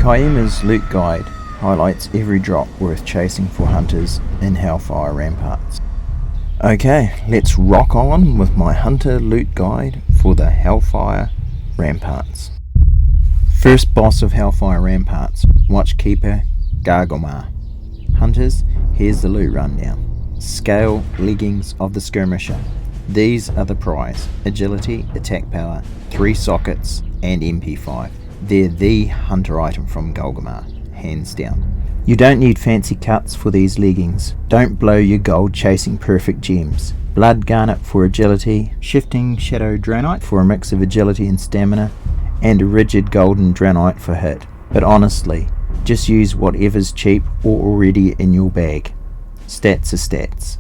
Kyeema's loot guide highlights every drop worth chasing for hunters in Hellfire Ramparts. Okay, let's rock on with my hunter loot guide for the Hellfire Ramparts. First boss of Hellfire Ramparts, Watchkeeper Gargomar. Hunters, here's the loot rundown. Scale leggings of the skirmisher. These are the prize: agility, attack power, 3 sockets and MP5. They're the hunter item from Gargomar, hands down. You don't need fancy cuts for these leggings. Don't blow your gold chasing perfect gems. Blood garnet for agility, shifting shadow dranite for a mix of agility and stamina, and a rigid golden dranite for hit. But honestly, just use whatever's cheap or already in your bag. Stats are stats.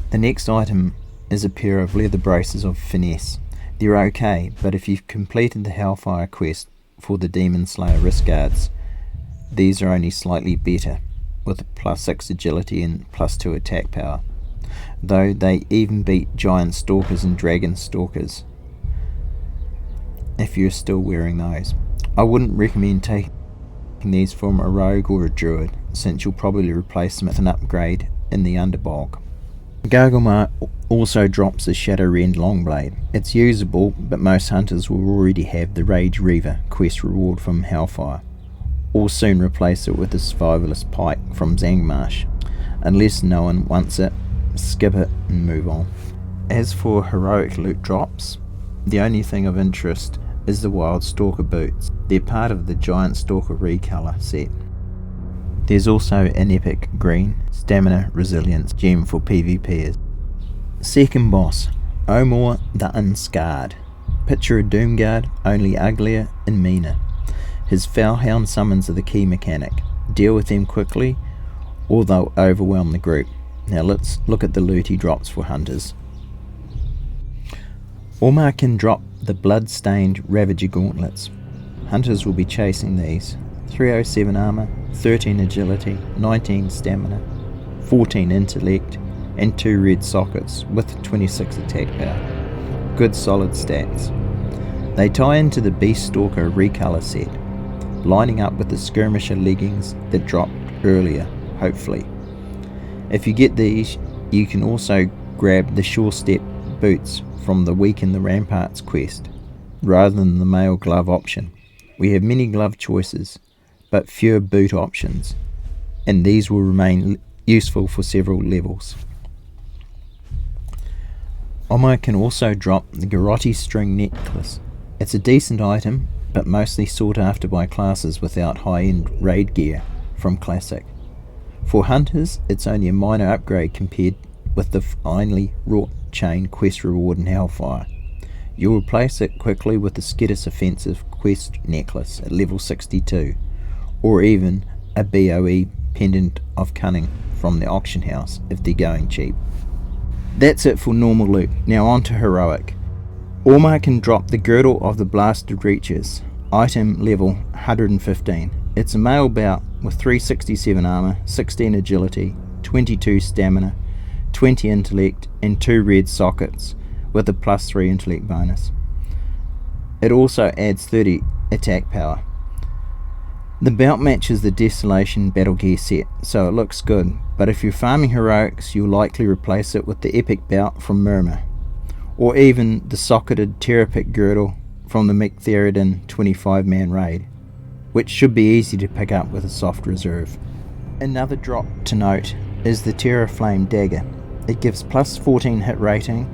The next item is a pair of leather braces of finesse. They're okay, but if you've completed the Hellfire quest for the Demon Slayer wrist guards, these are only slightly better, with +6 agility and +2 attack power, though they even beat giant stalkers and dragon stalkers if you're still wearing those. I wouldn't recommend taking these from a rogue or a druid, since you'll probably replace them with an upgrade in the underbog. Gargomar also drops a Shadow Rend Longblade. It's usable, but most hunters will already have the Rage Reaver quest reward from Hellfire, or soon replace it with the Survivalist Pike from Zangmarsh. Unless no one wants it, skip it and move on. As for heroic loot drops, the only thing of interest is the Wild Stalker boots. They're part of the Giant Stalker recolor set. There's also an epic green stamina resilience gem for PvPers. Second boss, Omor the Unscarred. Picture a Doomguard, only uglier and meaner. His Foulhound summons are the key mechanic. Deal with them quickly or they'll overwhelm the group. Now let's look at the loot he drops for hunters. Omar can drop the blood-stained Ravager gauntlets. Hunters will be chasing these. 307 armor, 13 agility, 19 stamina, 14 intellect, and 2 red sockets with 26 attack power. Good solid stats. They tie into the Beast Stalker recolor set, lining up with the skirmisher leggings that dropped earlier, hopefully. If you get these, you can also grab the Sure Step boots from the Weaken the Ramparts quest, rather than the male glove option. We have many glove choices, but fewer boot options, and these will remain useful for several levels. Omar can also drop the Garrote string necklace. It's a decent item, but mostly sought after by classes without high-end raid gear from Classic. For hunters, it's only a minor upgrade compared with the finely wrought chain quest reward in Hellfire. You'll replace it quickly with the Skittis Offensive quest necklace at level 62, or even a BOE Pendant of Cunning from the auction house if they're going cheap. That's it for normal loot. Now on to heroic. Omar can drop the Girdle of the Blasted Reaches, item level 115. It's a male bout with 367 armor, 16 agility, 22 stamina, 20 intellect, and 2 red sockets with a +3 intellect bonus. It also adds 30 attack power. The belt matches the Desolation battle gear set, so it looks good, but if you're farming heroics, you'll likely replace it with the epic belt from Murmur, or even the socketed Terapic girdle from the Mechtheridon 25-man raid, which should be easy to pick up with a soft reserve. Another drop to note is the Terraflame dagger. It gives +14 hit rating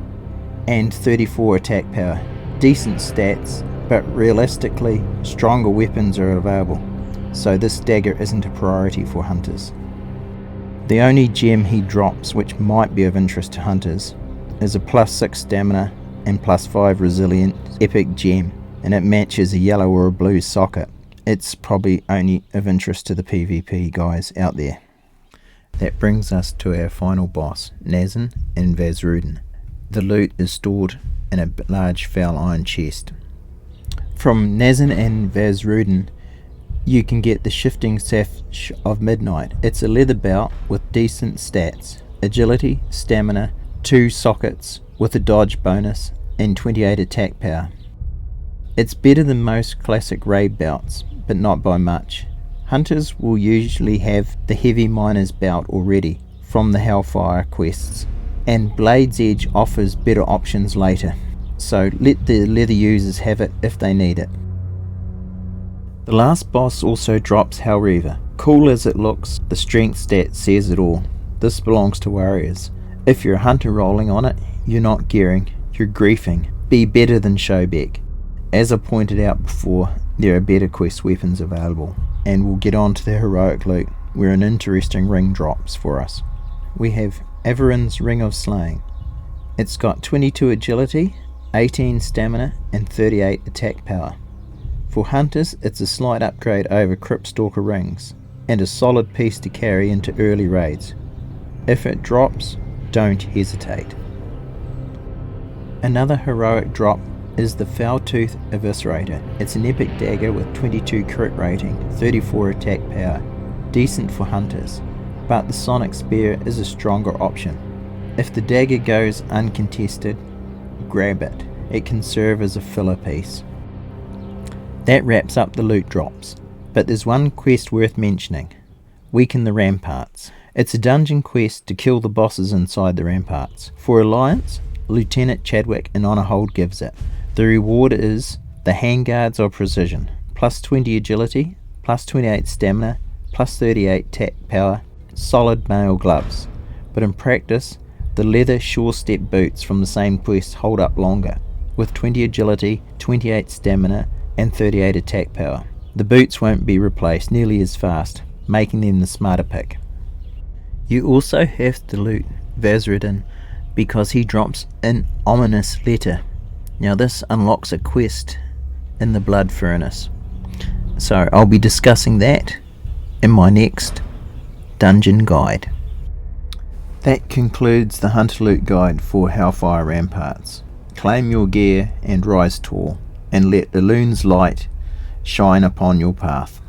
and 34 attack power. Decent stats, but realistically, stronger weapons are available, so this dagger isn't a priority for hunters. The only gem he drops which might be of interest to hunters is a +6 stamina and +5 resilient epic gem, and it matches a yellow or a blue socket. It's probably only of interest to the PvP guys out there. That brings us to our final boss, Nazin and Vazrudin. The loot is stored in a large foul iron chest. From Nazin and Vazrudin, you can get the Shifting Sash of Midnight. It's a leather belt with decent stats: agility, stamina, 2 sockets with a dodge bonus, and 28 attack power. It's better than most classic raid belts, but not by much. Hunters will usually have the heavy miner's belt already from the Hellfire quests, and Blade's Edge offers better options later, so let the leather users have it if they need it. The last boss also drops Hellreaver. Cool as it looks, the strength stat says it all. This belongs to warriors. If you're a hunter rolling on it, you're not gearing, you're griefing. Be better than Showbeck. As I pointed out before, there are better quest weapons available, and we'll get on to the heroic loot, where an interesting ring drops for us. We have Averin's Ring of Slaying. It's got 22 agility, 18 stamina, and 38 attack power. For hunters, it's a slight upgrade over Cryptstalker rings, and a solid piece to carry into early raids. If it drops, don't hesitate. Another heroic drop is the Foultooth Eviscerator. It's an epic dagger with 22 crit rating, 34 attack power, decent for hunters, but the Sonic Spear is a stronger option. If the dagger goes uncontested, grab it. It can serve as a filler piece. That wraps up the loot drops, but there's one quest worth mentioning. Weaken the Ramparts. It's a dungeon quest to kill the bosses inside the ramparts. For Alliance, Lieutenant Chadwick in Honorhold gives it. The reward is the Handguards of Precision, plus 20 agility, plus 28 stamina, plus 38 attack power, solid mail gloves. But in practice, the leather sure step boots from the same quest hold up longer, with 20 agility, 28 stamina, and 38 attack power. The boots won't be replaced nearly as fast, making them the smarter pick. You also have to loot Vazradin because he drops an ominous letter. Now this unlocks a quest in the Blood Furnace, so I'll be discussing that in my next dungeon guide. That concludes the Hunter Loot Guide for Hellfire Ramparts. Claim your gear and rise tall, and let Elune's light shine upon your path.